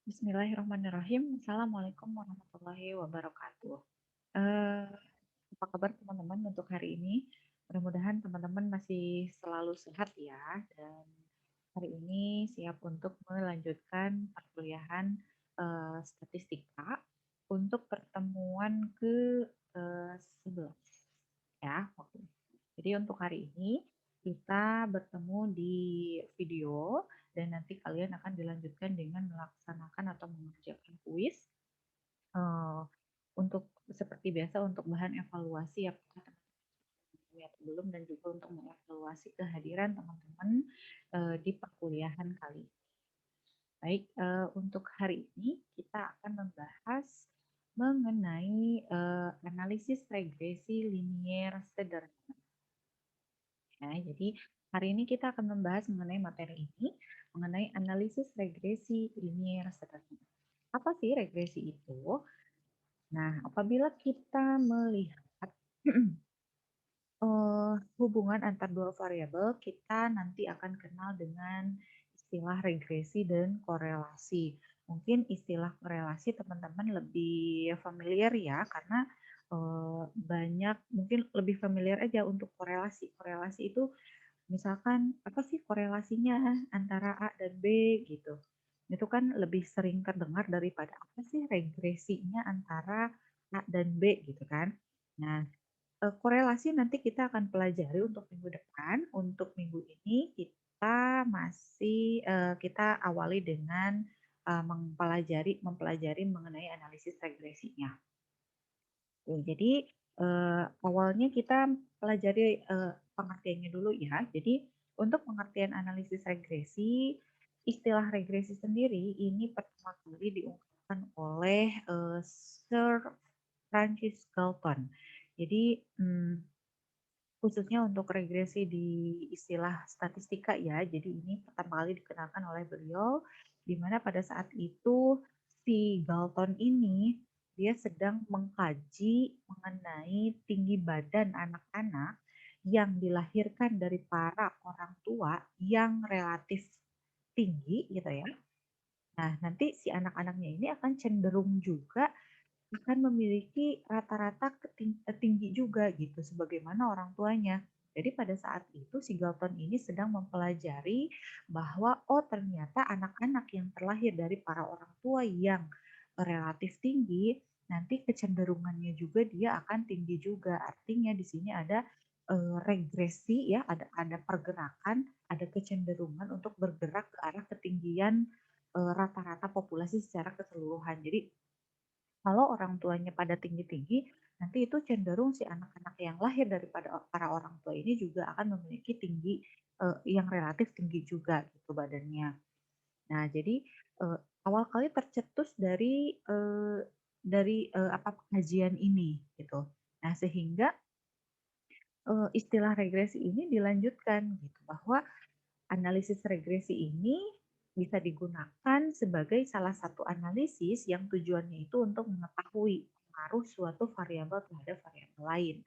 Bismillahirrahmanirrahim. Assalamualaikum warahmatullahi wabarakatuh. Eh, Apa kabar teman-teman untuk hari ini? Mudah-mudahan teman-teman masih selalu sehat ya. Dan hari ini siap untuk melanjutkan perkuliahan statistika untuk pertemuan ke 11 ya. Waktu ini. Jadi untuk hari ini kita bertemu di video dan nanti kalian akan dilanjutkan dengan melaksanakan atau mengerjakan kuis eh, untuk seperti biasa untuk bahan evaluasi apakah teman-teman atau belum dan juga untuk mengevaluasi kehadiran teman-teman di perkuliahan kali ini. Baik, untuk hari ini kita akan membahas mengenai analisis regresi linier sederhana. Ya, jadi hari ini kita akan membahas mengenai materi ini, mengenai analisis regresi linier sederhana. Apa sih regresi itu? Nah, apabila kita melihat hubungan antar dua variabel, kita nanti akan kenal dengan istilah regresi dan korelasi. Mungkin istilah korelasi teman-teman lebih familiar ya, karena banyak mungkin lebih familiar aja untuk korelasi. Korelasi itu misalkan apa sih korelasinya antara A dan B gitu. Itu kan lebih sering terdengar daripada apa sih regresinya antara A dan B gitu kan. Nah, korelasi nanti kita akan pelajari untuk minggu depan. Untuk minggu ini kita awali dengan mempelajari mengenai analisis regresinya. Jadi awalnya kita pelajari pengertiannya dulu ya. Jadi untuk pengertian analisis regresi, istilah regresi sendiri ini pertama kali diungkapkan oleh Sir Francis Galton. Jadi khususnya untuk regresi di istilah statistika ya. Jadi ini pertama kali dikenalkan oleh beliau, di mana pada saat itu si Galton ini dia sedang mengkaji mengenai tinggi badan anak-anak yang dilahirkan dari para orang tua yang relatif tinggi gitu ya. Nah, nanti si anak-anaknya ini akan cenderung juga akan memiliki rata-rata tinggi juga gitu sebagaimana orang tuanya. Jadi pada saat itu si Galton ini sedang mempelajari bahwa oh ternyata anak-anak yang terlahir dari para orang tua yang relatif tinggi nanti kecenderungannya juga dia akan tinggi juga. Artinya di sini ada regresi ya, ada pergerakan, ada kecenderungan untuk bergerak ke arah ketinggian rata-rata populasi secara keseluruhan. Jadi kalau orang tuanya pada tinggi-tinggi, nanti itu cenderung si anak-anak yang lahir daripada para orang tua ini juga akan memiliki tinggi yang relatif tinggi juga gitu badannya. Nah, jadi awal kali tercetus dari apa kajian ini gitu. Nah, sehingga istilah regresi ini dilanjutkan gitu bahwa analisis regresi ini bisa digunakan sebagai salah satu analisis yang tujuannya itu untuk mengetahui pengaruh suatu variabel terhadap variabel lain.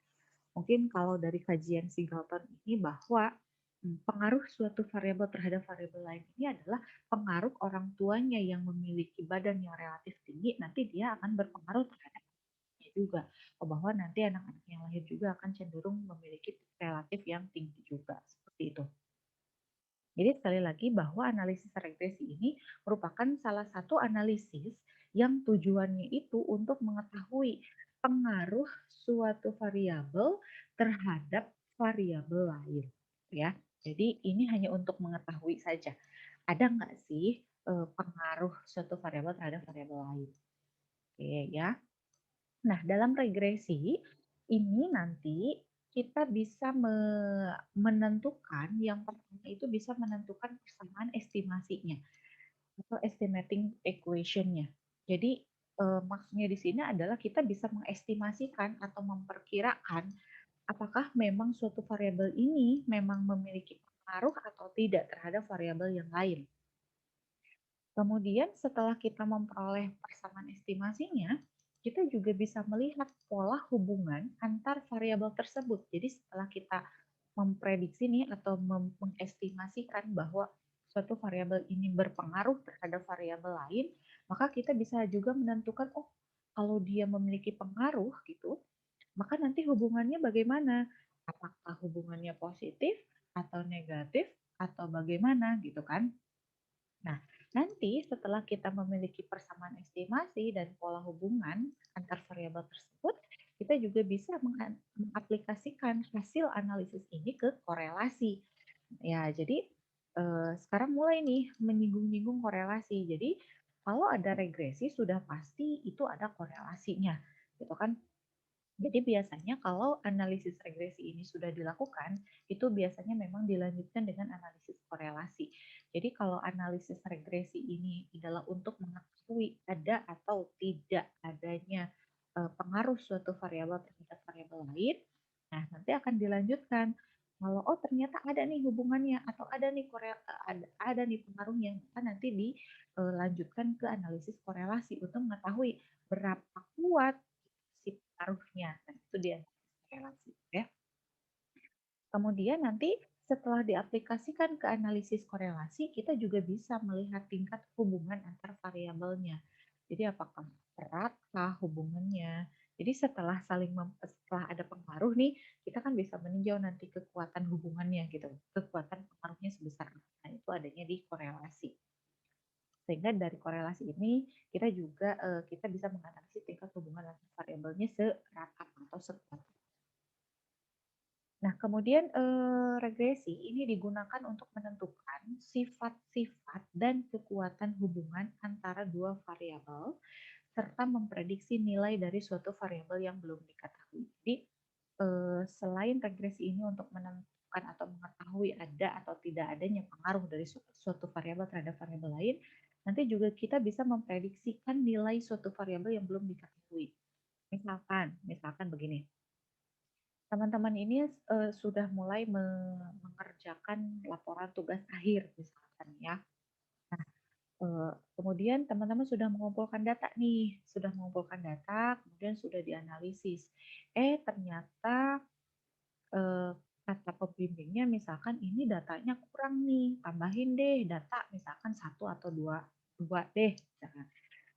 Mungkin kalau dari kajian Singleton ini bahwa pengaruh suatu variabel terhadap variabel lain ini adalah pengaruh orang tuanya yang memiliki badan yang relatif tinggi, nanti dia akan berpengaruh terhadap anaknya juga. Bahwa nanti anak-anak yang lahir juga akan cenderung memiliki relatif yang tinggi juga. Seperti itu. Jadi sekali lagi bahwa analisis regresi ini merupakan salah satu analisis yang tujuannya itu untuk mengetahui pengaruh suatu variabel terhadap variabel lain, ya. Jadi ini hanya untuk mengetahui saja. Ada nggak sih pengaruh suatu variabel terhadap variabel lain? Oke, ya. Nah, dalam regresi ini nanti kita bisa menentukan yang pertama itu bisa menentukan persamaan estimasinya atau estimating equation-nya. Jadi maksudnya di sini adalah kita bisa mengestimasikan atau memperkirakan apakah memang suatu variabel ini memang memiliki pengaruh atau tidak terhadap variabel yang lain. Kemudian setelah kita memperoleh persamaan estimasinya, kita juga bisa melihat pola hubungan antar variabel tersebut. Jadi setelah kita memprediksi nih atau mengestimasikan bahwa suatu variabel ini berpengaruh terhadap variabel lain, maka kita bisa juga menentukan, oh kalau dia memiliki pengaruh gitu, maka nanti hubungannya bagaimana? Apakah hubungannya positif atau negatif atau bagaimana gitu kan? Nah, nanti setelah kita memiliki persamaan estimasi dan pola hubungan antar variabel tersebut, kita juga bisa mengaplikasikan hasil analisis ini ke korelasi. Ya, jadi sekarang mulai nih menyinggung-nyinggung korelasi. Jadi kalau ada regresi sudah pasti itu ada korelasinya, gitu kan? Jadi biasanya kalau analisis regresi ini sudah dilakukan, itu biasanya memang dilanjutkan dengan analisis korelasi. Jadi kalau analisis regresi ini adalah untuk mengetahui ada atau tidak adanya pengaruh suatu variabel terhadap variabel lain, nah nanti akan dilanjutkan. Kalau oh ternyata ada nih hubungannya atau ada nih ada nih pengaruhnya, maka nanti dilanjutkan ke analisis korelasi untuk mengetahui berapa kuat si pengaruhnya. Nah, itu dia relasi ya. Kemudian nanti setelah diaplikasikan ke analisis korelasi, kita juga bisa melihat tingkat hubungan antar variabelnya. Jadi apakah eratkah hubungannya? Jadi setelah ada pengaruh nih, kita kan bisa meninjau nanti kekuatan hubungannya gitu. Kekuatan pengaruhnya sebesar apa. Nah, itu adanya di korelasi. Sehingga dari korelasi ini kita juga kita bisa menganalisis tingkat hubungan antar variabelnya seerat apa atau sekuat. Nah, kemudian regresi ini digunakan untuk menentukan sifat-sifat dan kekuatan hubungan antara dua variabel serta memprediksi nilai dari suatu variabel yang belum diketahui. Jadi, selain regresi ini untuk menentukan atau mengetahui ada atau tidak adanya pengaruh dari suatu variabel terhadap variabel lain, nanti juga kita bisa memprediksikan nilai suatu variabel yang belum diketahui. Misalkan begini, teman-teman ini sudah mulai mengerjakan laporan tugas akhir misalkan ya. Nah, kemudian teman-teman sudah mengumpulkan data nih, kemudian sudah dianalisis. Ternyata kata pembimbingnya misalkan ini datanya kurang nih, tambahin deh data misalkan satu atau dua deh.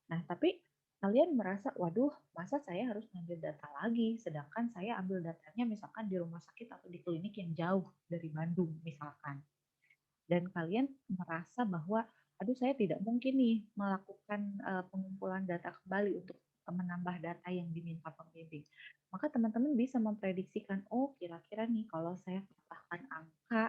Nah, tapi kalian merasa, waduh, masa saya harus ngambil data lagi, sedangkan saya ambil datanya misalkan di rumah sakit atau di klinik yang jauh dari Bandung misalkan. Dan kalian merasa bahwa, aduh saya tidak mungkin nih melakukan pengumpulan data kembali untuk menambah data yang diminta pembimbing. Maka teman-teman bisa memprediksikan, oh kira-kira nih kalau saya tambahkan angka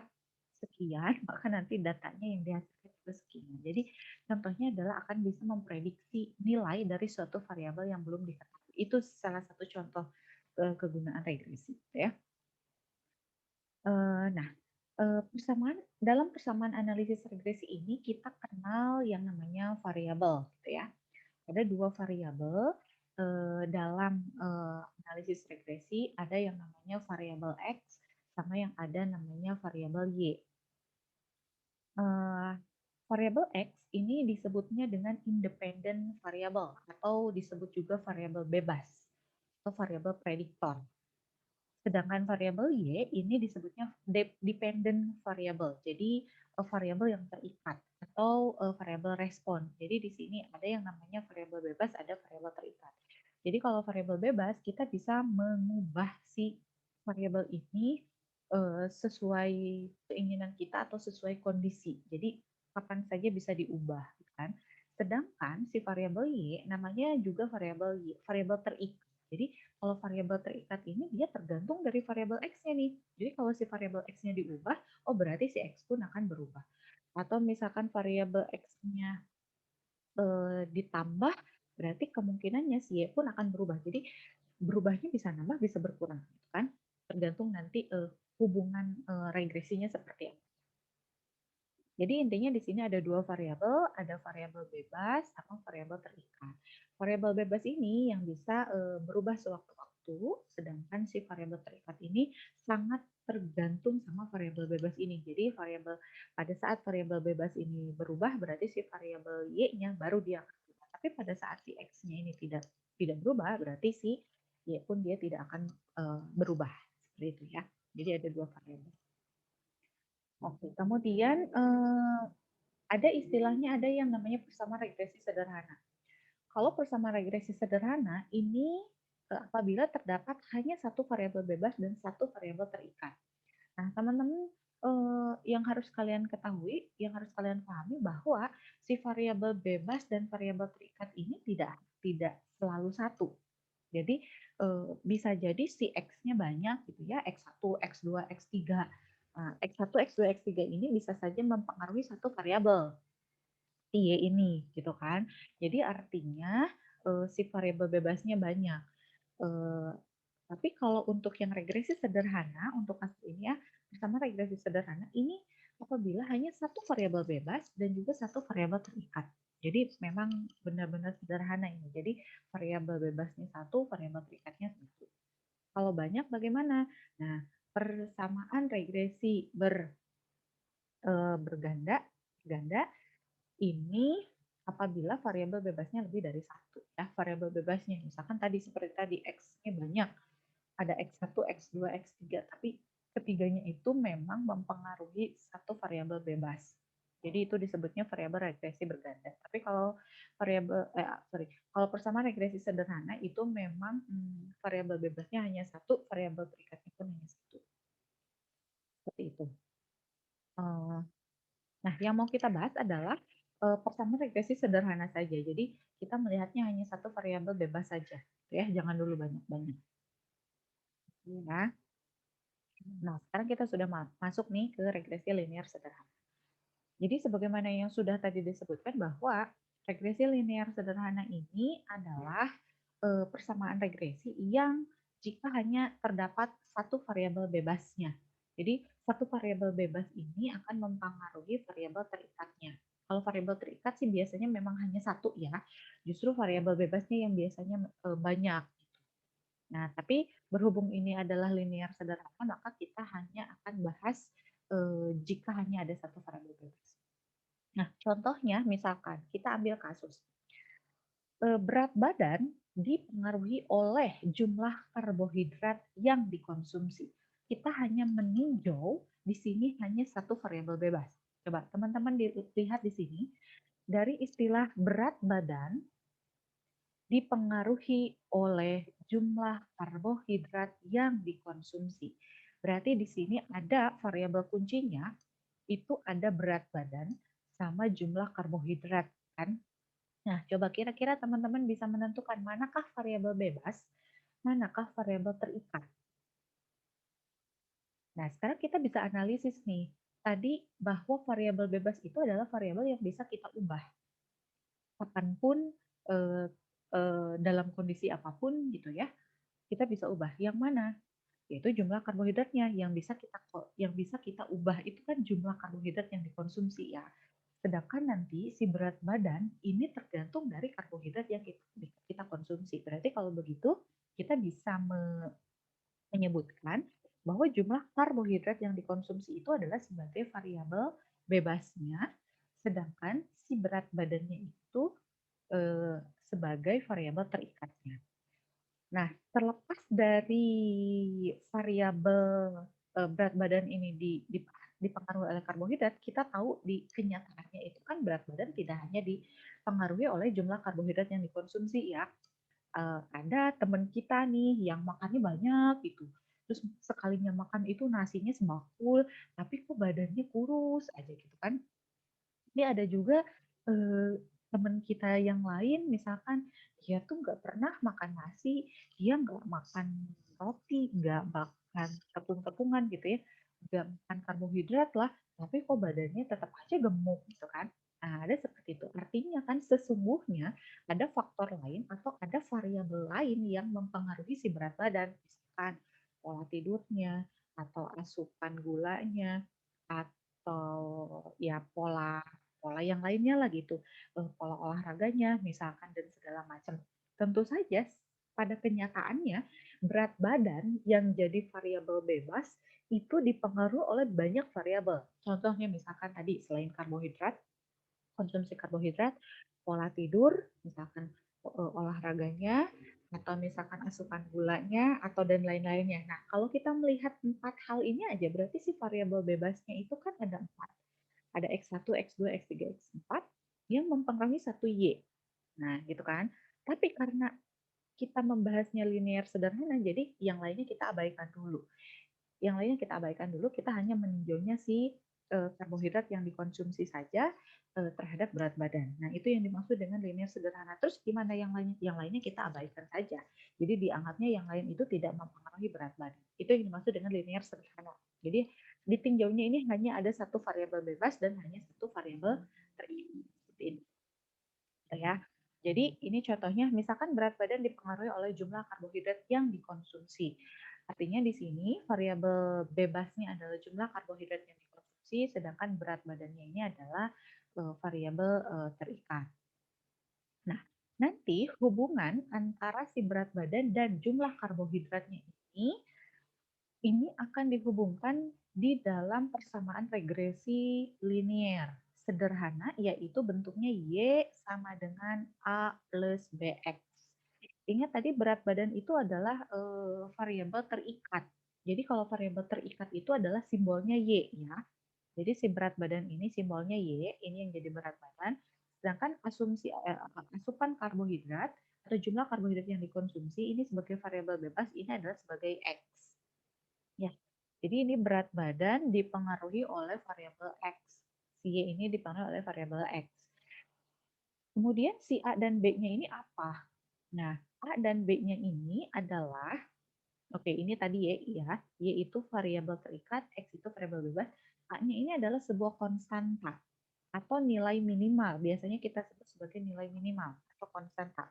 sekian, maka nanti datanya yang dihasilkan itu sekian. Jadi contohnya adalah akan bisa memprediksi nilai dari suatu variabel yang belum diketahui. Itu salah satu contoh kegunaan regresi, ya. Nah, dalam persamaan analisis regresi ini kita kenal yang namanya variabel, gitu ya. Ada dua variabel dalam analisis regresi, ada yang namanya variabel X sama yang ada namanya variabel Y. Variabel X ini disebutnya dengan independent variable atau disebut juga variabel bebas atau variabel prediktor. Sedangkan variabel Y ini disebutnya dependent variable. Jadi variabel yang terikat atau variabel respon. Jadi di sini ada yang namanya variabel bebas, ada variabel terikat. Jadi kalau variabel bebas kita bisa mengubah si variabel ini sesuai keinginan kita atau sesuai kondisi. Jadi kapan saja bisa diubah, kan? Sedangkan si variabel Y namanya juga variabel terikat. Jadi kalau variabel terikat ini dia tergantung dari variabel X-nya nih. Jadi kalau si variabel X-nya diubah, oh berarti si X pun akan berubah. Atau misalkan variabel X-nya ditambah, berarti kemungkinannya si Y pun akan berubah. Jadi berubahnya bisa nambah, bisa berkurang, kan? Tergantung nanti hubungan regresinya seperti apa. Jadi intinya di sini ada dua variabel, ada variabel bebas sama variabel terikat. Variabel bebas ini yang bisa berubah sewaktu-waktu, sedangkan si variabel terikat ini sangat tergantung sama variabel bebas ini. Jadi pada saat variabel bebas ini berubah, berarti si variabel Y-nya baru dia akan berubah. Tapi pada saat si X-nya ini tidak berubah, berarti si Y pun dia tidak akan berubah. Seperti itu ya. Jadi ada dua variabel. Oke, kemudian Ada istilahnya, ada yang namanya persamaan regresi sederhana. Kalau persamaan regresi sederhana ini apabila terdapat hanya satu variabel bebas dan satu variabel terikat. Nah, teman-teman yang harus kalian ketahui, yang harus kalian pahami bahwa si variabel bebas dan variabel terikat ini tidak selalu satu. Jadi bisa jadi si X-nya banyak gitu ya, X1, X2, X3. Nah, X1, X2, X3 ini bisa saja mempengaruhi satu variabel si Y ini gitu kan. Jadi artinya si variabel bebasnya banyak. Eh, tapi kalau untuk yang regresi sederhana, untuk kasus ini ya, bersama regresi sederhana, ini apabila hanya satu variabel bebas dan juga satu variabel terikat. Jadi memang benar-benar sederhana ini. Jadi variabel bebasnya satu, variabel terikatnya satu. Kalau banyak bagaimana? Nah, persamaan regresi berganda, ganda ini apabila variabel bebasnya lebih dari satu. Ya, variabel bebasnya misalkan tadi seperti tadi X-nya banyak, ada X1, X2, X3, tapi ketiganya itu memang mempengaruhi satu variabel bebas. Jadi itu disebutnya variabel regresi berganda. Tapi kalau kalau persamaan regresi sederhana itu memang variabel bebasnya hanya satu, variabel terikatnya pun hanya satu. Seperti itu. Eh, Nah, yang mau kita bahas adalah persamaan regresi sederhana saja. Jadi kita melihatnya hanya satu variabel bebas saja, ya. Jangan dulu banyak-banyak. Ya. Nah, sekarang kita sudah masuk nih ke regresi linear sederhana. Jadi sebagaimana yang sudah tadi disebutkan bahwa regresi linear sederhana ini adalah persamaan regresi yang jika hanya terdapat satu variabel bebasnya. Jadi satu variabel bebas ini akan mempengaruhi variabel terikatnya. Kalau variabel terikat sih biasanya memang hanya satu ya. Justru variabel bebasnya yang biasanya banyak. Nah, tapi berhubung ini adalah linear sederhana, maka kita hanya akan bahas jika hanya ada satu variabel bebas. Nah, contohnya misalkan kita ambil kasus berat badan dipengaruhi oleh jumlah karbohidrat yang dikonsumsi. Kita hanya meninjau di sini hanya satu variabel bebas. Coba teman-teman lihat di sini dari istilah berat badan dipengaruhi oleh jumlah karbohidrat yang dikonsumsi. Berarti di sini ada variabel kuncinya, itu ada berat badan sama jumlah karbohidrat kan. Nah, coba kira-kira teman-teman bisa menentukan manakah variabel bebas, manakah variabel terikat. Nah, sekarang kita bisa analisis nih. Tadi bahwa variabel bebas itu adalah variabel yang bisa kita ubah kapanpun eh, dalam kondisi apapun gitu ya. Kita bisa ubah. Yang mana? Yaitu jumlah karbohidratnya yang bisa kita ubah itu kan jumlah karbohidrat yang dikonsumsi ya. Sedangkan nanti si berat badan ini tergantung dari karbohidrat yang kita konsumsi. Berarti kalau begitu kita bisa menyebutkan bahwa jumlah karbohidrat yang dikonsumsi itu adalah sebagai variabel bebasnya, sedangkan si berat badannya itu sebagai variabel terikatnya. Nah, terlepas dari variabel berat badan ini dipengaruhi oleh karbohidrat, kita tahu di kenyataannya itu kan berat badan tidak hanya dipengaruhi oleh jumlah karbohidrat yang dikonsumsi ya. Ada teman kita nih yang makannya banyak gitu. Terus sekalinya makan itu nasinya sebakul, tapi kok badannya kurus aja gitu kan. Ini ada juga teman kita yang lain, misalkan dia tuh nggak pernah makan nasi, dia nggak makan roti, nggak makan tepung-tepungan gitu ya, nggak makan karbohidrat lah, tapi kok badannya tetap aja gemuk gitu kan. Nah, ada seperti itu. Artinya kan sesungguhnya ada faktor lain atau ada variabel lain yang mempengaruhi si berat badan, misalkan pola tidurnya, atau asupan gulanya, atau ya pola pola yang lainnya lah gitu, pola olahraganya misalkan dan segala macam. Tentu saja pada kenyataannya berat badan yang jadi variabel bebas itu dipengaruhi oleh banyak variabel. Contohnya misalkan tadi selain karbohidrat, konsumsi karbohidrat, pola tidur, misalkan olahraganya, atau misalkan asupan gulanya, atau dan lain-lainnya. Nah, kalau kita melihat 4 hal ini aja, berarti si variabel bebasnya itu kan ada 4. ada X1, X2, X3, X4 yang mempengaruhi satu Y. Nah, gitu kan. Tapi karena kita membahasnya linear sederhana, jadi yang lainnya kita abaikan dulu. Yang lainnya kita abaikan dulu, kita hanya meninjaunya si karbohidrat yang dikonsumsi saja terhadap berat badan. Nah, itu yang dimaksud dengan linear sederhana. Terus gimana yang lainnya? Yang lainnya kita abaikan saja. Jadi dianggapnya yang lain itu tidak mempengaruhi berat badan. Itu yang dimaksud dengan linear sederhana. Jadi ditinjaunya ini hanya ada satu variabel bebas dan hanya satu variabel terikat. Seperti ini. Ya. Jadi ini contohnya, misalkan berat badan dipengaruhi oleh jumlah karbohidrat yang dikonsumsi. Artinya di sini variabel bebasnya adalah jumlah karbohidrat yang dikonsumsi, sedangkan berat badannya ini adalah variabel terikat. Nah, nanti hubungan antara si berat badan dan jumlah karbohidratnya ini akan dihubungkan di dalam persamaan regresi linear sederhana, yaitu bentuknya Y sama dengan A plus BX. Ingat tadi berat badan itu adalah variabel terikat. Jadi kalau variabel terikat itu adalah simbolnya Y ya. Jadi si berat badan ini simbolnya Y, ini yang jadi berat badan. Sedangkan asupan karbohidrat atau jumlah karbohidrat yang dikonsumsi ini sebagai variabel bebas, ini adalah sebagai X. Ya, jadi ini berat badan dipengaruhi oleh variabel X. Si Y ini dipengaruhi oleh variabel X. Kemudian si A dan B-nya ini apa? Nah, A dan B-nya ini adalah, oke ini tadi Y ya, Y itu variabel terikat, X itu variabel bebas. A-nya ini adalah sebuah konstanta atau nilai minimal. Biasanya kita sebut sebagai nilai minimal atau konstanta.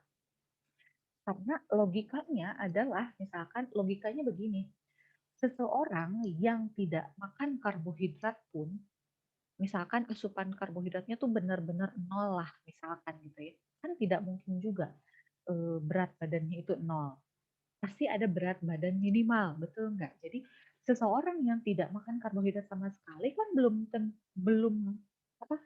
Karena logikanya adalah, misalkan logikanya begini, seseorang yang tidak makan karbohidrat pun, misalkan asupan karbohidratnya tuh benar-benar nol lah, misalkan gitu ya, kan tidak mungkin juga berat badannya itu nol. Pasti ada berat badan minimal, betul nggak? Jadi seseorang yang tidak makan karbohidrat sama sekali kan belum apa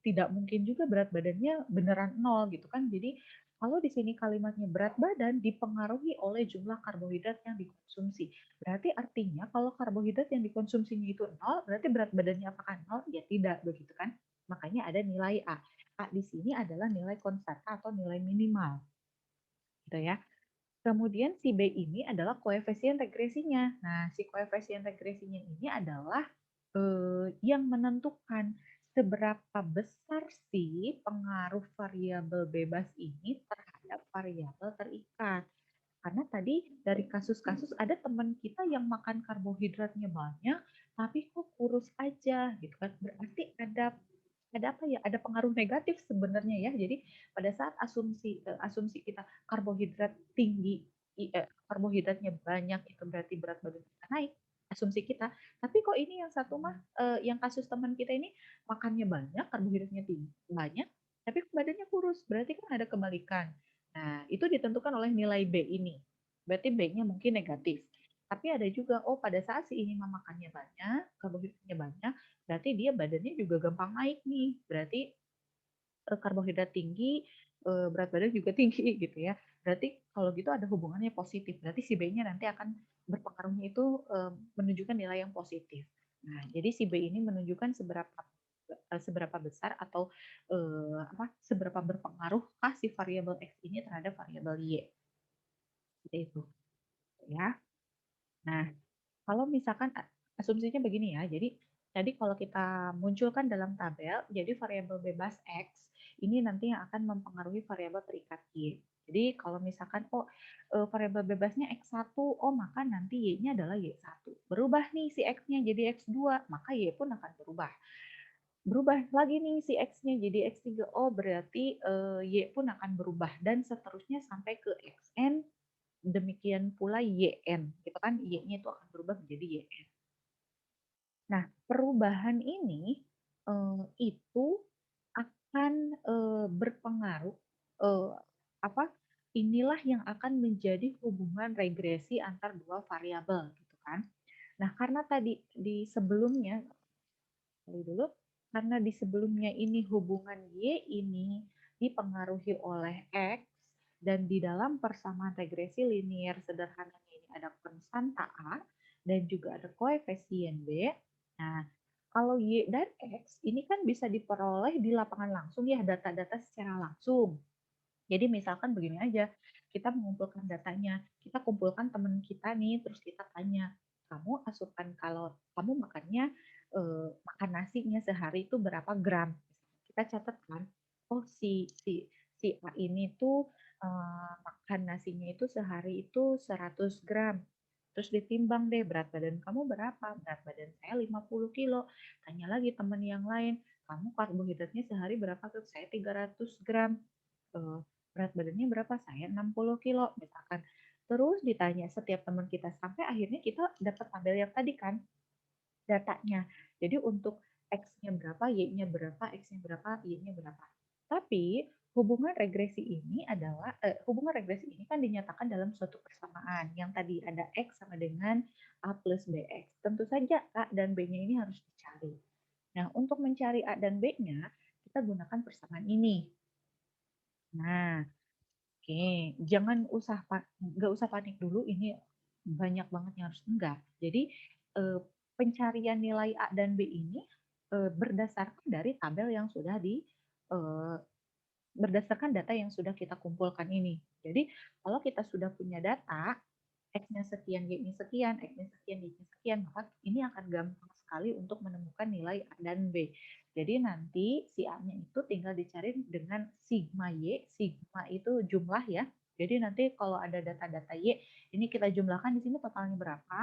tidak mungkin juga berat badannya beneran nol gitu kan. Jadi kalau di sini kalimatnya berat badan dipengaruhi oleh jumlah karbohidrat yang dikonsumsi. Berarti artinya kalau karbohidrat yang dikonsumsinya itu nol, berarti berat badannya apakah nol? Ya tidak begitu kan. Makanya ada nilai A. A di sini adalah nilai konstanta atau nilai minimal. Gitu ya. Kemudian si B ini adalah koefisien regresinya. Nah, si koefisien regresinya ini adalah yang menentukan seberapa besar sih pengaruh variabel bebas ini terhadap variabel terikat. Karena tadi dari kasus-kasus ada teman kita yang makan karbohidratnya banyak, tapi kok kurus aja gitu kan. Berarti ada apa ya? Ada pengaruh negatif sebenarnya ya. Jadi pada saat asumsi kita karbohidrat tinggi, karbohidratnya banyak itu berarti berat badan kita naik. Asumsi kita. Tapi kok ini yang satu mah, yang kasus teman kita ini makannya banyak, karbohidratnya tinggi banyak, tapi badannya kurus. Berarti kan ada kebalikan. Nah, itu ditentukan oleh nilai B ini. Berarti B-nya mungkin negatif. Tapi ada juga, oh pada saat si ini makannya banyak, karbohidratnya banyak, berarti dia badannya juga gampang naik nih. Berarti karbohidrat tinggi, berat badan juga tinggi gitu ya. Berarti kalau gitu ada hubungannya positif. Berarti si B-nya nanti akan berpengaruhnya itu menunjukkan nilai yang positif. Nah, jadi si B ini menunjukkan seberapa besar atau seberapa berpengaruh si variabel X ini terhadap variabel Y. Seperti itu ya. Nah, kalau misalkan asumsinya begini ya, jadi tadi kalau kita munculkan dalam tabel, jadi variabel bebas X ini nanti yang akan mempengaruhi variabel terikat Y. Jadi kalau misalkan variabel bebasnya X1, maka nanti Y-nya adalah Y1. Berubah nih si X-nya jadi X2, maka Y pun akan berubah. Berubah lagi nih si X-nya jadi X3, berarti Y pun akan berubah dan seterusnya sampai ke Xn, demikian pula YN, gitu kan, Y-nya itu akan berubah menjadi YN. Nah, perubahan ini itu akan berpengaruh, eh, apa? Inilah yang akan menjadi hubungan regresi antar dua variabel, gitu kan. Nah, karena tadi di sebelumnya, dulu, karena di sebelumnya ini hubungan Y ini dipengaruhi oleh X, dan di dalam persamaan regresi linear sederhananya ini ada konstanta A dan juga ada koefisien B. Nah, Kalau Y dan X ini kan bisa diperoleh di lapangan langsung ya, data-data secara langsung. Jadi misalkan begini aja, kita mengumpulkan datanya, kita kumpulkan teman kita nih, terus kita tanya, kamu asupan kalau kamu makannya makan nasinya sehari itu berapa gram? Kita catat kan, oh si A ini tuh makan nasinya itu sehari itu 100 gram. Terus ditimbang deh berat badan kamu berapa? Berat badan saya 50 kilo. Tanya lagi teman yang lain, kamu karbohidratnya sehari berapa tuh? Saya 300 gram. Eh, berat badannya berapa? Saya 60 kilo misalkan. Terus ditanya setiap teman kita sampai akhirnya kita dapat tabel yang tadi kan datanya. Jadi untuk X-nya berapa, Y-nya berapa, X-nya berapa, Y-nya berapa. Tapi hubungan regresi ini kan dinyatakan dalam suatu persamaan yang tadi ada X sama dengan A plus BX. Tentu saja A dan B-nya ini harus dicari. Nah, untuk mencari A dan B-nya, kita gunakan persamaan ini. Nah, oke, nggak usah panik dulu. Ini banyak banget yang harus enggak. Jadi pencarian nilai A dan B ini berdasarkan dari tabel yang sudah eh, berdasarkan data yang sudah kita kumpulkan ini. Jadi kalau kita sudah punya data X-nya sekian, Y-nya sekian, X-nya sekian, Y-nya sekian, maka ini akan gampang sekali untuk menemukan nilai A dan B. Jadi nanti si A-nya itu tinggal dicari dengan sigma Y, sigma itu jumlah ya. Jadi nanti kalau ada data-data Y, ini kita jumlahkan di sini totalnya berapa,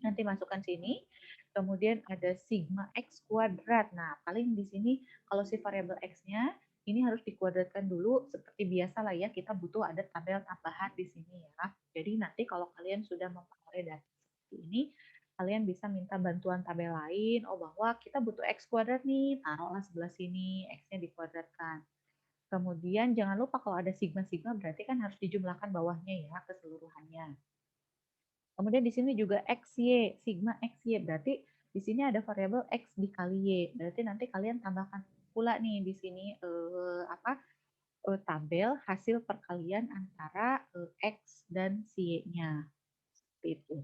nanti masukkan sini. Kemudian ada sigma X kuadrat. Nah, paling di sini kalau si variabel X-nya ini harus dikuadratkan dulu seperti biasa lah ya, kita butuh ada tabel tambahan di sini ya. Jadi nanti kalau kalian sudah memperoleh data seperti ini, kalian bisa minta bantuan tabel lain, oh bahwa kita butuh X kuadrat nih, taruhlah sebelah sini, X-nya dikuadratkan. Kemudian jangan lupa kalau ada sigma-sigma berarti kan harus dijumlahkan bawahnya ya keseluruhannya. Kemudian di sini juga XY, sigma XY. Berarti di sini ada variabel X dikali Y. Berarti nanti kalian tambahkan pula nih di sini tabel hasil perkalian antara X dan si Y-nya. Seperti itu.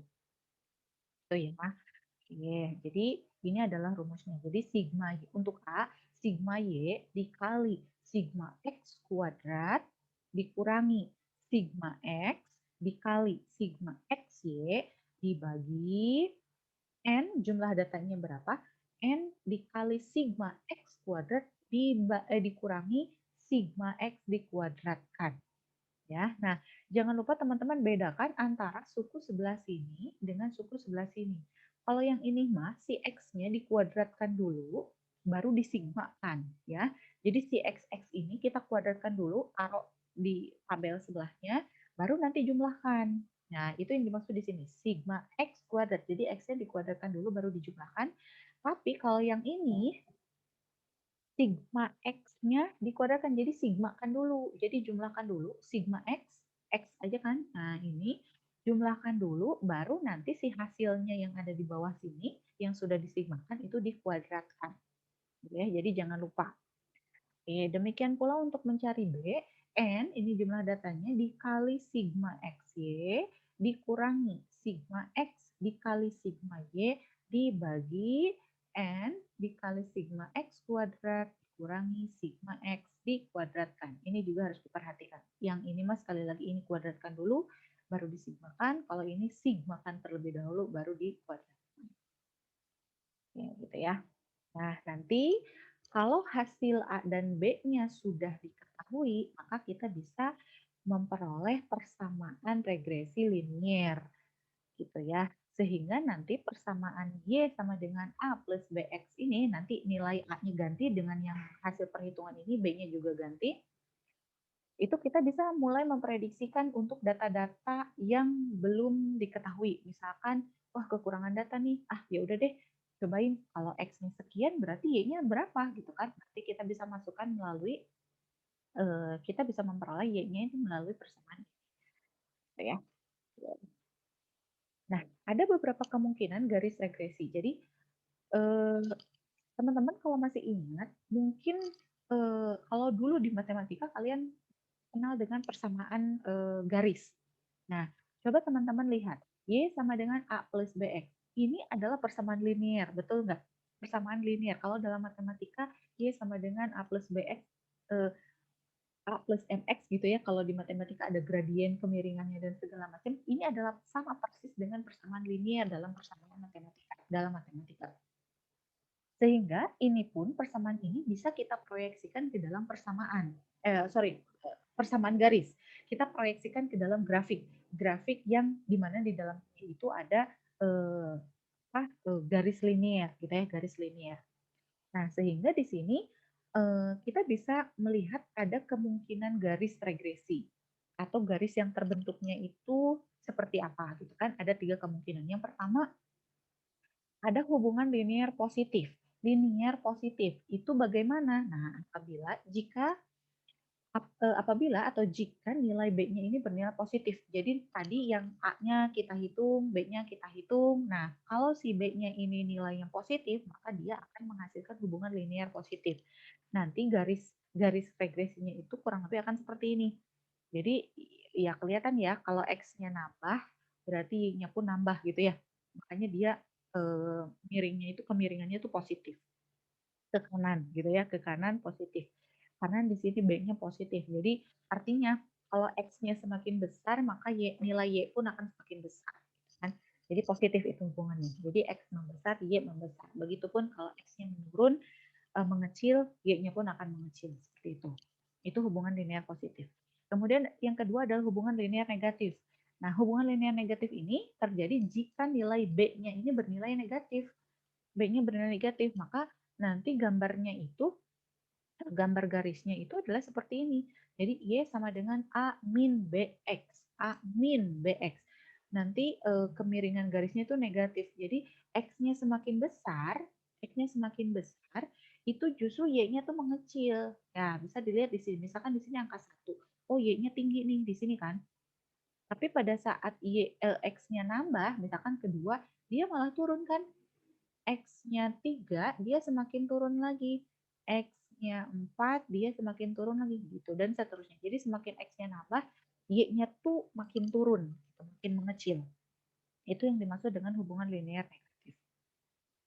Itu ya. Oke, jadi ini adalah rumusnya. Jadi sigma Y untuk A, sigma Y dikali sigma X kuadrat dikurangi sigma X dikali sigma XY dibagi N, jumlah datanya berapa? N dikali sigma X kuadrat dikurangi sigma X dikuadratkan. Ya, nah jangan lupa teman-teman bedakan antara suku sebelah sini dengan suku sebelah sini. Kalau yang ini mah si X-nya dikuadratkan dulu, baru disigmakan ya. Jadi si XX ini kita kuadratkan dulu, taruh di tabel sebelahnya, baru nanti jumlahkan. Nah, itu yang dimaksud di sini, sigma X kuadrat. Jadi X-nya dikuadratkan dulu, baru dijumlahkan. Tapi kalau yang ini, sigma X-nya dikuadratkan. Jadi sigmakan dulu. Jadi jumlahkan dulu sigma X, X aja kan. Nah ini jumlahkan dulu, baru nanti si hasilnya yang ada di bawah sini, yang sudah disigmakan itu dikuadratkan. Ya, jadi jangan lupa. Oke, demikian pula untuk mencari B, N ini jumlah datanya dikali sigma XY dikurangi sigma X dikali sigma Y dibagi N dikali sigma X kuadrat dikurangi sigma X dikuadratkan. Ini juga harus diperhatikan. Yang ini mas sekali lagi ini kuadratkan dulu, baru disigmakan. Kalau ini sigmakan terlebih dahulu, baru dikuadratkan. Ya, gitu ya. Nah, nanti kalau hasil A dan B-nya sudah diketahui, maka kita bisa memperoleh persamaan regresi linier, gitu ya. Sehingga nanti persamaan Y sama dengan A plus BX ini, nanti nilai A-nya ganti dengan yang hasil perhitungan ini, B-nya juga ganti, itu kita bisa mulai memprediksikan untuk data-data yang belum diketahui. Misalkan, wah kekurangan data nih, ya udah deh, cobain kalau X-nya sekian berarti Y-nya berapa gitu kan. Nanti kita bisa masukkan melalui, kita bisa memperoleh Y-nya itu melalui persamaan. Gitu ya. Nah, ada beberapa kemungkinan garis regresi. Jadi, teman-teman kalau masih ingat, mungkin kalau dulu di matematika kalian kenal dengan persamaan garis. Nah, coba teman-teman lihat, Y sama dengan A plus BX. Ini adalah persamaan linier, betul nggak? persamaan linear. Kalau dalam matematika Y sama dengan A plus BX, A plus MX gitu ya. Kalau di matematika ada gradien, kemiringannya dan segala macam. Ini adalah sama persis dengan persamaan linear dalam persamaan matematika. Dalam matematika. Sehingga ini pun persamaan ini bisa kita proyeksikan ke dalam persamaan garis. Kita proyeksikan ke dalam grafik yang dimana di dalam itu ada garis linear, gitu ya, garis linear. Nah, sehingga di sini kita bisa melihat ada kemungkinan garis regresi atau garis yang terbentuknya itu seperti apa, gitu kan? Ada 3 kemungkinan. Yang pertama, ada hubungan linear positif. Linear positif itu bagaimana? Nah, apabila atau jika nilai B-nya ini bernilai positif. Jadi tadi yang A-nya kita hitung, B-nya kita hitung. Nah, kalau si B-nya ini nilainya positif, maka dia akan menghasilkan hubungan linear positif. Nanti garis garis regresinya itu kurang lebih akan seperti ini. Jadi ya kelihatan ya kalau X-nya nambah, berarti Y-nya pun nambah gitu ya. Makanya dia miringnya itu kemiringannya itu positif ke kanan gitu ya, ke kanan positif. Karena di sini B-nya positif. Jadi artinya kalau X-nya semakin besar, maka nilai Y pun akan semakin besar. Kan? Jadi positif itu hubungannya. Jadi X membesar, Y membesar. Begitupun kalau X-nya menurun, mengecil, Y-nya pun akan mengecil. Seperti itu. Itu hubungan linear positif. Kemudian yang kedua adalah hubungan linear negatif. Nah, hubungan linear negatif ini terjadi jika nilai B-nya ini bernilai negatif. B-nya bernilai negatif, maka nanti gambar garisnya itu adalah seperti ini. Jadi Y sama dengan A min BX. A min BX. Nanti kemiringan garisnya itu negatif. Jadi X-nya semakin besar, X-nya semakin besar, itu justru Y-nya tuh mengecil. Ya, bisa dilihat di sini. Misalkan di sini angka 1. Oh, Y-nya tinggi nih di sini kan. Tapi pada saat X-nya nambah, misalkan kedua, dia malah turun kan. X-nya 3, dia semakin turun lagi. X-nya 4, dia semakin turun lagi gitu dan seterusnya. Jadi semakin X-nya nambah, Y-nya tuh makin turun, makin mengecil. Itu yang dimaksud dengan hubungan linear negatif.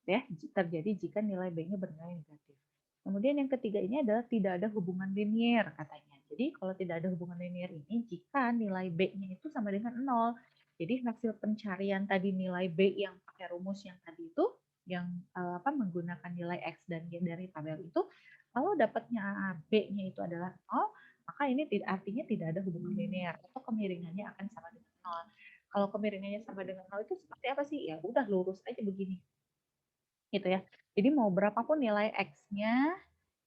Ya, terjadi jika nilai B-nya bernilai negatif. Kemudian yang ketiga ini adalah tidak ada hubungan linear katanya. Jadi kalau tidak ada hubungan linear ini jika nilai B-nya itu sama dengan 0. Jadi hasil pencarian tadi nilai B yang pakai rumus yang tadi itu yang menggunakan nilai X dan Y dari tabel itu, kalau dapatnya B-nya itu adalah 0, maka ini artinya tidak ada hubungan linear atau kemiringannya akan sama dengan 0. Kalau kemiringannya sama dengan 0 itu seperti apa sih? Ya udah lurus aja begini gitu ya. Jadi mau berapapun nilai X-nya,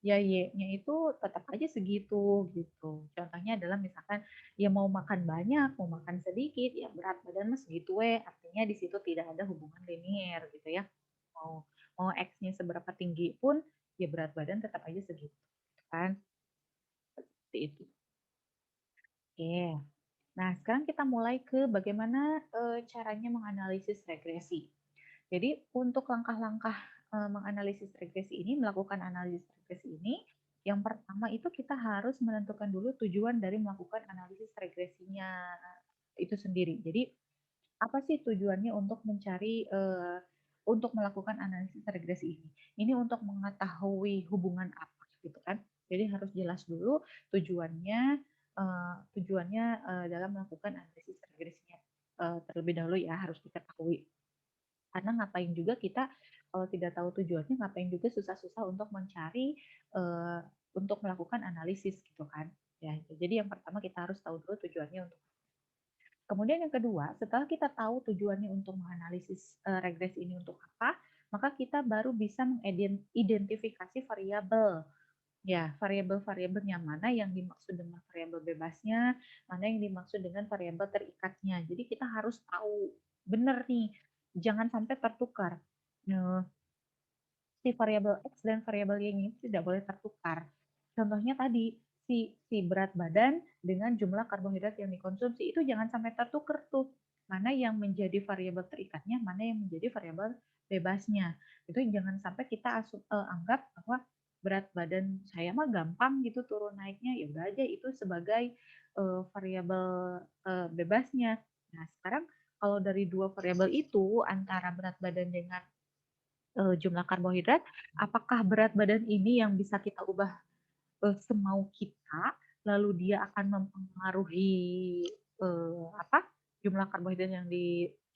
ya Y-nya itu tetap aja segitu gitu. Contohnya adalah misalkan ya mau makan banyak, mau makan sedikit, ya berat badan mas segitu artinya di situ tidak ada hubungan linear gitu ya. Mau mau X-nya seberapa tinggi pun ya berat badan tetap aja segitu kan. Seperti itu. Oke. Nah, sekarang kita mulai ke bagaimana caranya menganalisis regresi. Jadi untuk langkah-langkah menganalisis regresi ini, melakukan analisis regresi ini, yang pertama itu kita harus menentukan dulu tujuan dari melakukan analisis regresinya itu sendiri. Jadi apa sih tujuannya untuk mencari untuk melakukan analisis regresi ini? Ini untuk mengetahui hubungan apa gitu kan? Jadi harus jelas dulu tujuannya dalam melakukan analisis regresinya terlebih dahulu ya harus diketahui. Karena ngapain juga kita kalau tidak tahu tujuannya, ngapain juga susah-susah untuk mencari untuk melakukan analisis gitu kan. Ya, jadi yang pertama kita harus tahu dulu tujuannya untuk. Kemudian yang kedua, setelah kita tahu tujuannya untuk menganalisis regres ini untuk apa, maka kita baru bisa mengidentifikasi variabel. Ya, variabel-variabelnya mana yang dimaksud dengan variabel bebasnya, mana yang dimaksud dengan variabel terikatnya. Jadi kita harus tahu benar nih, jangan sampai tertukar. Nah, si variabel X dan variabel Y ini tidak boleh tertukar. Contohnya tadi, si berat badan dengan jumlah karbohidrat yang dikonsumsi itu jangan sampai tertukar tuh. Mana yang menjadi variabel terikatnya, mana yang menjadi variabel bebasnya. Itu jangan sampai kita anggap bahwa berat badan saya mah gampang gitu turun naiknya, ya udah aja itu sebagai variabel bebasnya. Nah, sekarang kalau dari dua variabel itu antara berat badan dengan jumlah karbohidrat, apakah berat badan ini yang bisa kita ubah semau kita, lalu dia akan mempengaruhi apa jumlah karbohidrat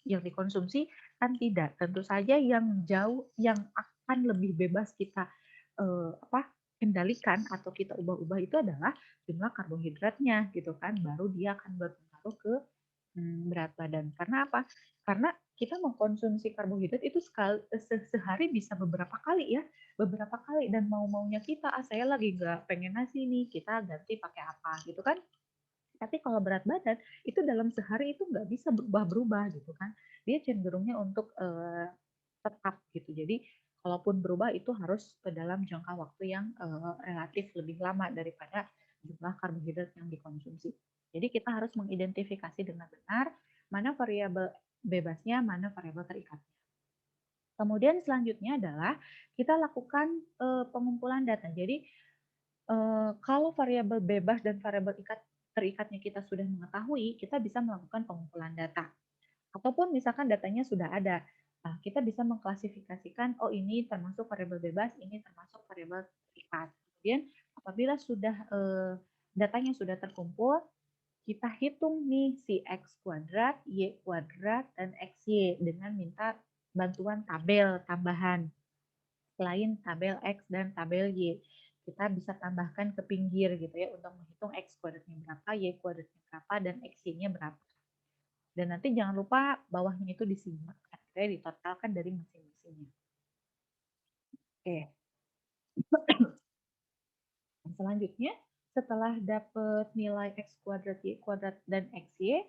yang dikonsumsi? Kan tidak. Tentu saja yang akan lebih bebas kita apa kendalikan atau kita ubah-ubah itu adalah jumlah karbohidratnya gitu kan. Baru dia akan berpengaruh ke berat badan. Karena apa? Karena kita mengkonsumsi karbohidrat itu sehari bisa beberapa kali ya, beberapa kali dan mau-maunya kita, saya lagi nggak pengen nasi nih, kita ganti pakai apa gitu kan. Tapi kalau berat badan itu dalam sehari itu nggak bisa berubah-berubah gitu kan. Dia cenderungnya untuk tetap gitu. Jadi kalaupun berubah itu harus ke dalam jangka waktu yang relatif lebih lama daripada jumlah karbohidrat yang dikonsumsi. Jadi kita harus mengidentifikasi dengan benar mana variabel bebasnya, mana variabel terikatnya. Kemudian selanjutnya adalah kita lakukan pengumpulan data. Jadi kalau variabel bebas dan variabel terikatnya kita sudah mengetahui, kita bisa melakukan pengumpulan data. Ataupun misalkan datanya sudah ada, nah, kita bisa mengklasifikasikan, oh ini termasuk variabel bebas, ini termasuk variabel terikat. Kemudian apabila sudah datanya sudah terkumpul, kita hitung nih si X kuadrat, Y kuadrat, dan XY dengan minta bantuan tabel tambahan. Selain tabel X dan tabel Y, kita bisa tambahkan ke pinggir gitu ya untuk menghitung X kuadratnya berapa, Y kuadratnya berapa, dan XY-nya berapa. Dan nanti jangan lupa bawahnya itu disimak, akhirnya ditotalkan dari masing-masingnya. Oke. Selanjutnya, setelah dapat nilai X kuadrat, Y kuadrat, dan XY,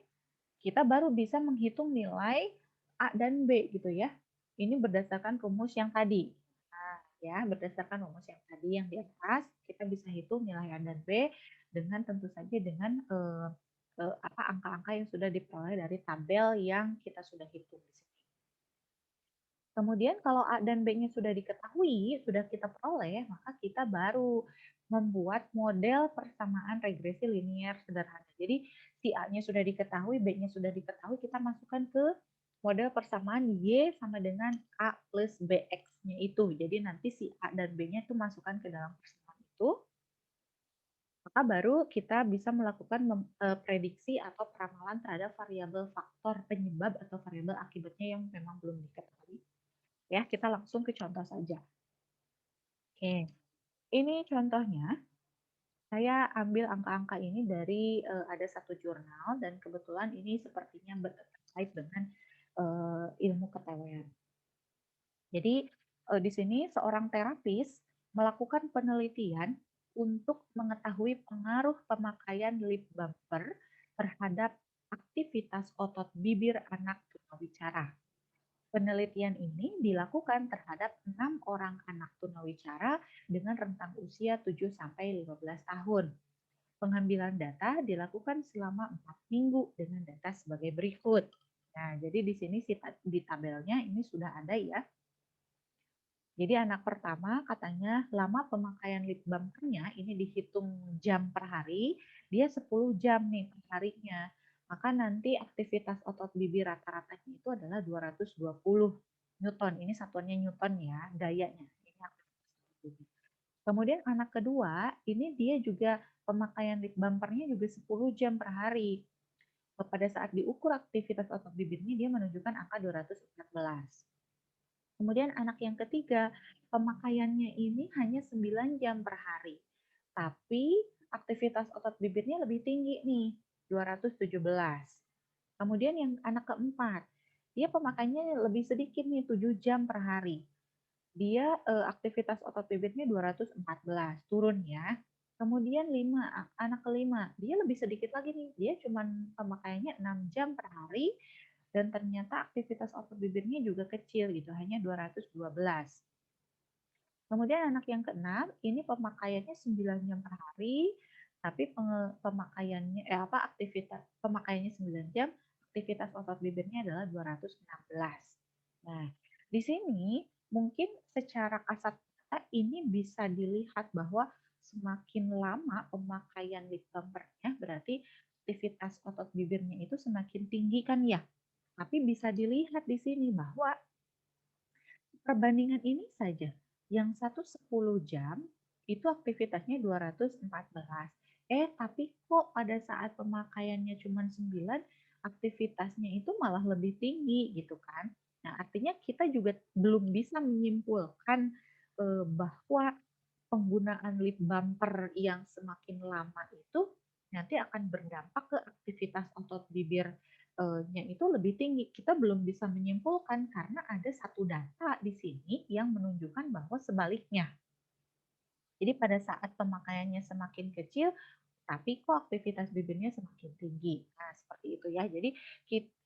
kita baru bisa menghitung nilai A dan B gitu ya. Ini berdasarkan rumus yang tadi. Nah, ya, berdasarkan rumus yang tadi yang di atas, kita bisa hitung nilai A dan B dengan tentu saja dengan apa angka-angka yang sudah diperoleh dari tabel yang kita sudah hitung di sini. Kemudian kalau A dan B-nya sudah diketahui, sudah kita peroleh, maka kita baru membuat model persamaan regresi linier sederhana. Jadi si A-nya sudah diketahui, B-nya sudah diketahui, kita masukkan ke model persamaan Y sama dengan A plus BX-nya itu. Jadi nanti si A dan B-nya itu masukkan ke dalam persamaan itu, maka baru kita bisa melakukan prediksi atau peramalan terhadap variabel faktor penyebab atau variabel akibatnya yang memang belum diketahui. Ya, kita langsung ke contoh saja. Oke, ini contohnya. Saya ambil angka-angka ini dari ada satu jurnal dan kebetulan ini sepertinya terkait dengan ilmu ketewean. Jadi di sini seorang terapis melakukan penelitian untuk mengetahui pengaruh pemakaian lip bumper terhadap aktivitas otot bibir anak tunawicara. Penelitian ini dilakukan terhadap 6 orang anak tunawicara dengan rentang usia 7-15 tahun. Pengambilan data dilakukan selama 4 minggu dengan data sebagai berikut. Nah, jadi di sini di tabelnya ini sudah ada ya. Jadi anak pertama katanya lama pemakaian lip bumpernya ini dihitung jam per hari, dia 10 jam nih per harinya. Maka nanti aktivitas otot bibir rata-ratanya itu adalah 220 Newton. Ini satuannya Newton ya, gayanya. Ini kemudian anak kedua, ini dia juga pemakaian lip bumpernya juga 10 jam per hari. Pada saat diukur aktivitas otot bibirnya, dia menunjukkan angka 214. Kemudian anak yang ketiga, pemakaiannya ini hanya 9 jam per hari. Tapi aktivitas otot bibirnya lebih tinggi nih, 217. Kemudian yang anak keempat, dia pemakaiannya lebih sedikit nih, 7 jam per hari. Dia aktivitas otot bibirnya 214, turun ya. Kemudian 5, anak kelima, dia lebih sedikit lagi nih. Dia cuma pemakaiannya 6 jam per hari dan ternyata aktivitas otot bibirnya juga kecil gitu, hanya 212. Kemudian anak yang keenam, ini pemakaiannya 9 jam per hari, tapi pemakaiannya aktivitas pemakaiannya 9 jam, aktivitas otot bibirnya adalah 216. Nah, di sini mungkin secara kasat mata ini bisa dilihat bahwa semakin lama pemakaian lip bumpernya berarti aktivitas otot bibirnya itu semakin tinggi kan ya. Tapi bisa dilihat di sini bahwa Perbandingan ini saja, yang satu 10 jam, itu aktivitasnya 214. Tapi kok pada saat pemakaiannya cuma 9, aktivitasnya itu malah lebih tinggi gitu kan. Nah, artinya kita juga belum bisa menyimpulkan bahwa penggunaan lip bumper yang semakin lama itu nanti akan berdampak ke aktivitas otot bibir nya itu lebih tinggi. Kita belum bisa menyimpulkan karena ada satu data di sini yang menunjukkan bahwa sebaliknya. Jadi pada saat pemakaiannya semakin kecil, tapi kok aktivitas bibirnya semakin tinggi. Nah, seperti itu ya. Jadi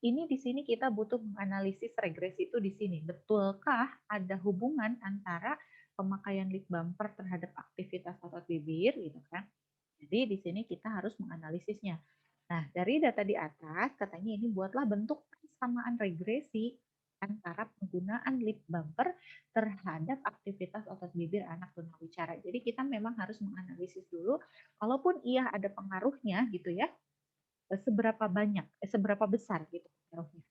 ini di sini kita butuh menganalisis regresi itu di sini. Betulkah ada hubungan antara pemakaian lip bumper terhadap aktivitas otot bibir gitu kan? Jadi di sini kita harus menganalisisnya. Nah, dari data di atas, katanya ini buatlah bentuk persamaan regresi antara penggunaan lip bumper terhadap aktivitas otot bibir anak tunawicara. Jadi kita memang harus menganalisis dulu, kalaupun iya ada pengaruhnya gitu ya, seberapa banyak, seberapa besar gitu pengaruhnya.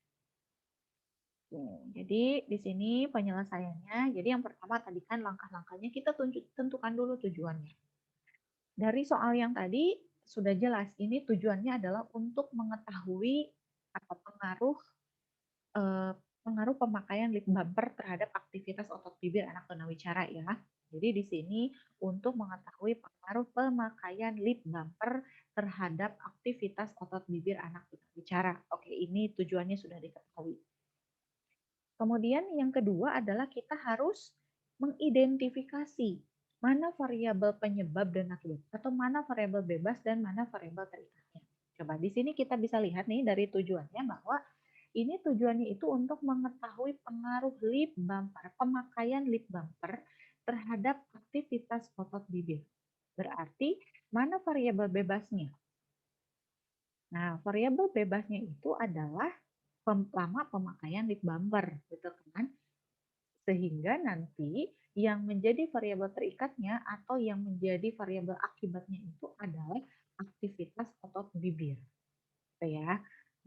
Jadi di sini penyelesaiannya, jadi yang pertama tadi kan langkah-langkahnya kita tentukan dulu tujuannya. Dari soal yang tadi sudah jelas, ini tujuannya adalah untuk mengetahui apa eh, pengaruh pemakaian lip bumper terhadap aktivitas otot bibir anak tunawicara ya. Jadi di sini untuk mengetahui pengaruh pemakaian lip bumper terhadap aktivitas otot bibir anak tunawicara. Oke, ini tujuannya sudah diketahui. Kemudian yang kedua adalah kita harus mengidentifikasi mana variabel penyebab dan akibat atau mana variabel bebas dan mana variabel terikatnya. Coba di sini kita bisa lihat nih dari tujuannya bahwa ini tujuannya itu untuk mengetahui pengaruh lip bumper, pemakaian lip bumper terhadap aktivitas otot bibir. Berarti mana variabel bebasnya? Nah, variabel bebasnya itu adalah lama pemakaian lip bumper, gitu kan? Sehingga nanti yang menjadi variabel terikatnya atau yang menjadi variabel akibatnya itu adalah aktivitas otot bibir. Gitu ya.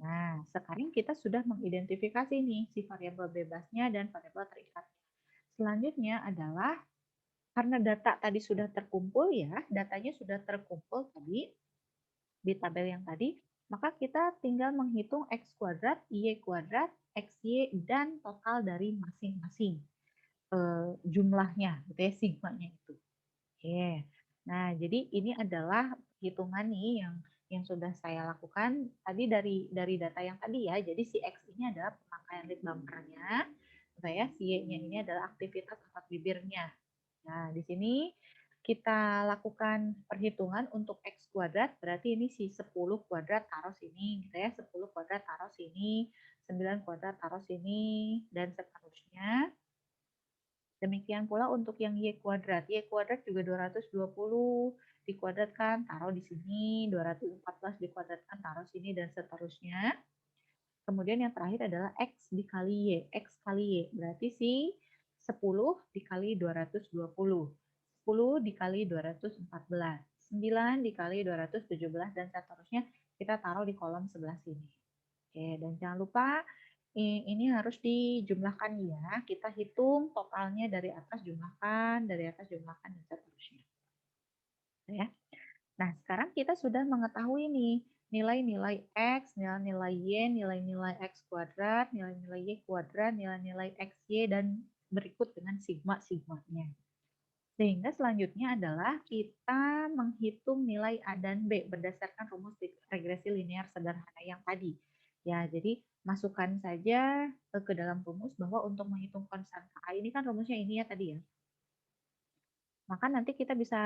Nah, sekarang kita sudah mengidentifikasi nih si variabel bebasnya dan variabel terikatnya. Selanjutnya adalah karena data tadi sudah terkumpul ya, datanya sudah terkumpul tadi di tabel yang tadi, maka kita tinggal menghitung X kuadrat, Y kuadrat, XY, dan total dari masing-masing jumlahnya, gitu ya, sigmanya itu. Oke. Nah, jadi ini adalah hitungan nih yang sudah saya lakukan tadi dari data yang tadi ya. Jadi si X ini adalah pemakaian lip bumpernya, saya si Y-nya ini adalah aktivitas otot bibirnya. Nah, di sini kita lakukan perhitungan untuk X kuadrat, berarti ini si 10 kuadrat taruh sini, gitu ya, 10 kuadrat taruh sini, 9 kuadrat taruh sini, dan seterusnya. Demikian pula untuk yang Y kuadrat. Y kuadrat juga 220 dikuadratkan, taruh di sini, 214 dikuadratkan, taruh sini, dan seterusnya. Kemudian yang terakhir adalah X dikali Y. X kali Y, berarti si 10 dikali 220. 10 dikali 214. 9 dikali 217, dan seterusnya kita taruh di kolom sebelah sini. Oke, dan jangan lupa ini harus dijumlahkan ya. Kita hitung totalnya dari atas jumlahkan, dan seterusnya. Ya. Nah, sekarang kita sudah mengetahui nih nilai-nilai X, nilai-nilai Y, nilai-nilai X kuadrat, nilai-nilai Y kuadrat, nilai-nilai XY, dan berikut dengan sigma-sigmanya. Sehingga selanjutnya adalah kita menghitung nilai A dan B berdasarkan rumus regresi linear sederhana yang tadi. Ya, jadi masukkan saja ke dalam rumus bahwa untuk menghitung konstanta A ini kan rumusnya ini ya tadi ya. Maka nanti kita bisa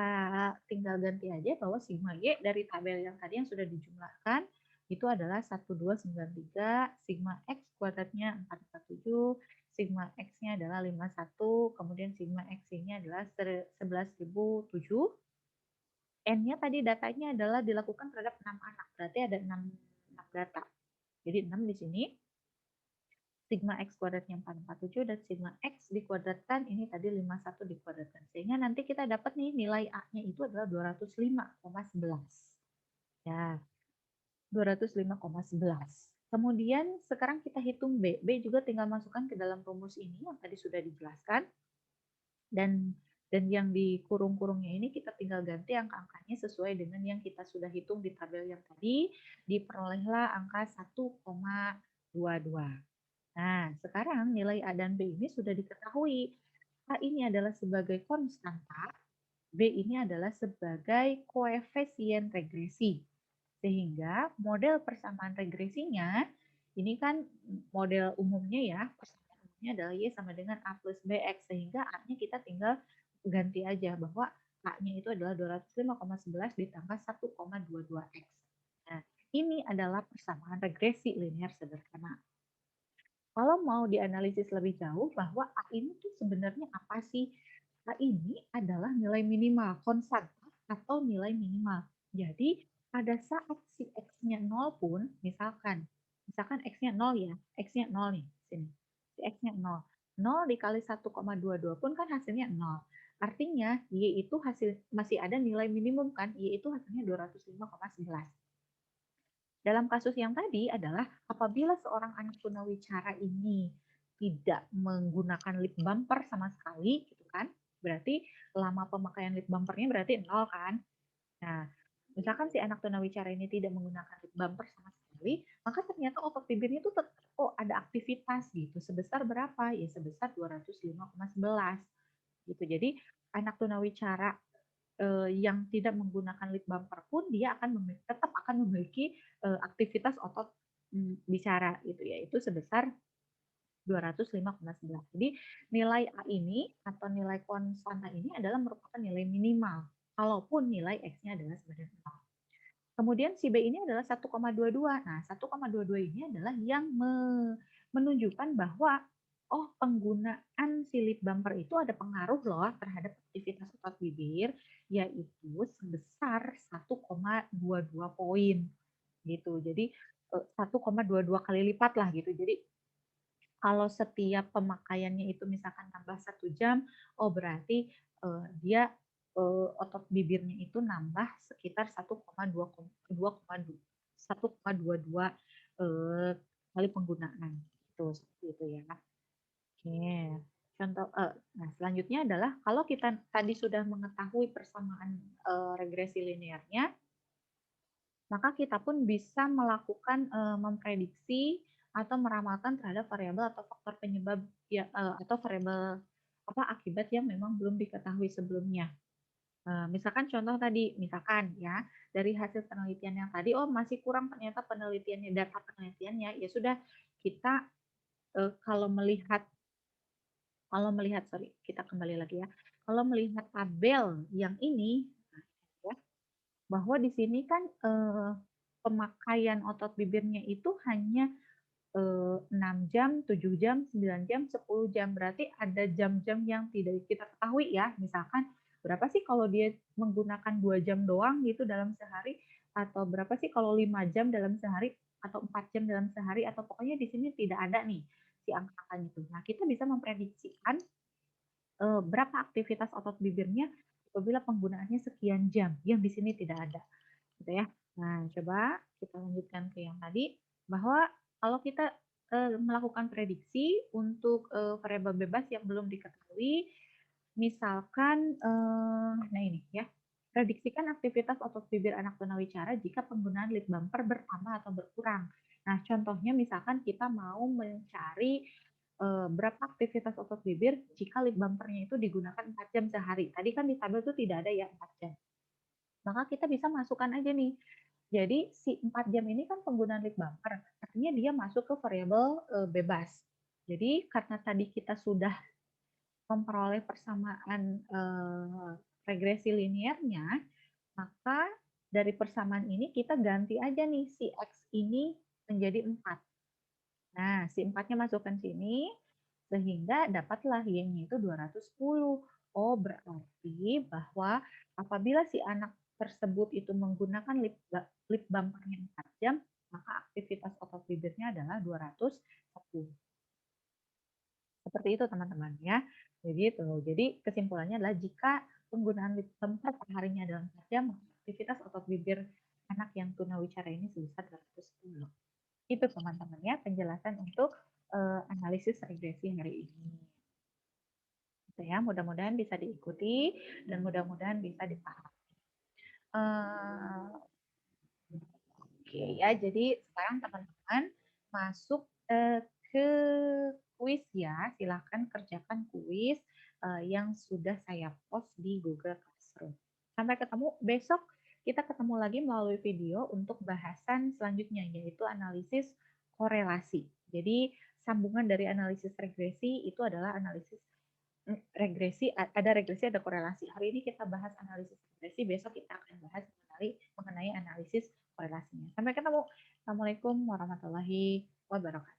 tinggal ganti aja bahwa sigma Y dari tabel yang tadi yang sudah dijumlahkan itu adalah 1293, sigma X kuadratnya 447, sigma X-nya adalah 51, kemudian sigma X-nya adalah 11.007. N-nya tadi datanya adalah dilakukan terhadap 6 anak, berarti ada 6 data. Jadi 6 di sini, sigma X kuadratnya 447, dan sigma X dikuadratkan, ini tadi 51 dikuadratkan. Sehingga nanti kita dapat nih nilai A-nya itu adalah 205,11. Ya, 205,11. Kemudian sekarang kita hitung B. B juga tinggal masukkan ke dalam rumus ini yang tadi sudah dijelaskan. Dan yang di kurung-kurungnya ini kita tinggal ganti angka-angkanya sesuai dengan yang kita sudah hitung di tabel yang tadi, diperolehlah angka 1,22. Nah, sekarang nilai A dan B ini sudah diketahui. A ini adalah sebagai konstanta, B ini adalah sebagai koefisien regresi. Sehingga model persamaan regresinya, ini kan model umumnya ya, persamaan umumnya adalah Y sama dengan A plus BX, sehingga A-nya kita tinggal ganti aja bahwa A-nya itu adalah 205,11 ditambah 1,22X. Nah, ini adalah persamaan regresi linear sederhana. Kalau mau dianalisis lebih jauh bahwa A ini tuh sebenarnya apa sih? A ini adalah nilai minimal, konstanta atau nilai minimal. Jadi pada saat si X-nya 0 pun, misalkan X-nya 0 ya, X-nya 0 nih, sini. Si X-nya 0. 0 dikali 1,22 pun kan hasilnya 0. Artinya Y itu masih ada nilai minimum kan, Y itu hasilnya 205,11. Dalam kasus yang tadi adalah apabila seorang anak tunawicara ini tidak menggunakan lip bumper sama sekali, gitu kan? Berarti lama pemakaian lip bumpernya berarti 0 kan? Nah, misalkan si anak tunawicara ini tidak menggunakan lip bumper sama sekali, maka ternyata otot bibirnya itu ada aktivitas gitu. Sebesar berapa? Ya sebesar 205,11 gitu. Jadi anak tunawicara yang tidak menggunakan lip bumper pun dia tetap akan memiliki aktivitas otot bicara gitu ya, itu sebesar 205,11. Jadi nilai A ini atau nilai konstanta ini adalah merupakan nilai minimal kalaupun nilai X-nya adalah sebenarnya 0. Kemudian si B ini adalah 1,22. Nah, 1,22 ini adalah yang menunjukkan bahwa penggunaan si lip bumper itu ada pengaruh loh terhadap aktivitas otot bibir, yaitu sebesar 1,22 poin gitu. Jadi 1,22 kali lipat lah gitu. Jadi kalau setiap pemakaiannya itu misalkan tambah 1 jam, berarti dia otot bibirnya itu nambah sekitar 1,22 kali penggunaan itu seperti itu ya. Oke. Contoh nah selanjutnya adalah kalau kita tadi sudah mengetahui persamaan regresi linearnya, maka kita pun bisa melakukan memprediksi atau meramalkan terhadap variabel atau faktor penyebab ya atau variabel apa akibat yang memang belum diketahui sebelumnya. Misalkan contoh tadi, misalkan ya dari hasil penelitian yang tadi, masih kurang ternyata penelitiannya, data penelitiannya, ya sudah kita kalau melihat sorry kita kembali lagi ya, kalau melihat tabel yang ini, ya, bahwa di sini kan pemakaian otot bibirnya itu hanya 6 jam, 7 jam, 9 jam, 10 jam. Berarti ada jam-jam yang tidak kita ketahui ya. Misalkan berapa sih kalau dia menggunakan 2 jam doang gitu dalam sehari, atau berapa sih kalau 5 jam dalam sehari, atau 4 jam dalam sehari, atau pokoknya di sini tidak ada nih si angka-angkanya itu. Nah, kita bisa memprediksikan berapa aktivitas otot bibirnya apabila penggunaannya sekian jam, yang di sini tidak ada. Gitu ya. Nah, coba kita lanjutkan ke yang tadi, bahwa kalau kita melakukan prediksi untuk variabel bebas yang belum diketahui, misalkan, nah ini ya, prediksikan aktivitas otot bibir anak tunawicara jika penggunaan lip bumper bertambah atau berkurang. Nah, contohnya misalkan kita mau mencari berapa aktivitas otot bibir jika lip bumpernya itu digunakan 4 jam sehari. Tadi kan di tabel itu tidak ada ya 4 jam. Maka kita bisa masukkan aja nih. Jadi si 4 jam ini kan penggunaan lip bumper, artinya dia masuk ke variabel bebas. Jadi karena tadi kita sudah memperoleh persamaan regresi linearnya, maka dari persamaan ini kita ganti aja nih si X ini menjadi 4. Nah, si 4-nya masukkan sini, sehingga dapatlah Y-nya itu 210. Oh, berarti bahwa apabila si anak tersebut itu menggunakan lip bumpernya 4 jam, maka aktivitas otot bibirnya adalah 210. Seperti itu teman-teman ya. Jadi itu. Jadi kesimpulannya adalah jika penggunaan lip bumper perharinya adalah 4 jam, maka aktivitas otot bibir anak yang tunawicara ini sebesar 210. Itu teman-teman ya penjelasan untuk analisis regresi hari ini. Gitu ya, mudah-mudahan bisa diikuti dan mudah-mudahan bisa dipahami. Oke ya, jadi sekarang teman-teman masuk ke kuis ya. Silahkan kerjakan kuis yang sudah saya post di Google Classroom. Sampai ketemu besok, kita ketemu lagi melalui video untuk bahasan selanjutnya, yaitu analisis korelasi. Jadi sambungan dari analisis regresi itu adalah analisis regresi, ada korelasi. Hari ini kita bahas analisis regresi, besok kita akan bahas mengenai analisis korelasinya. Sampai ketemu. Assalamualaikum warahmatullahi wabarakatuh.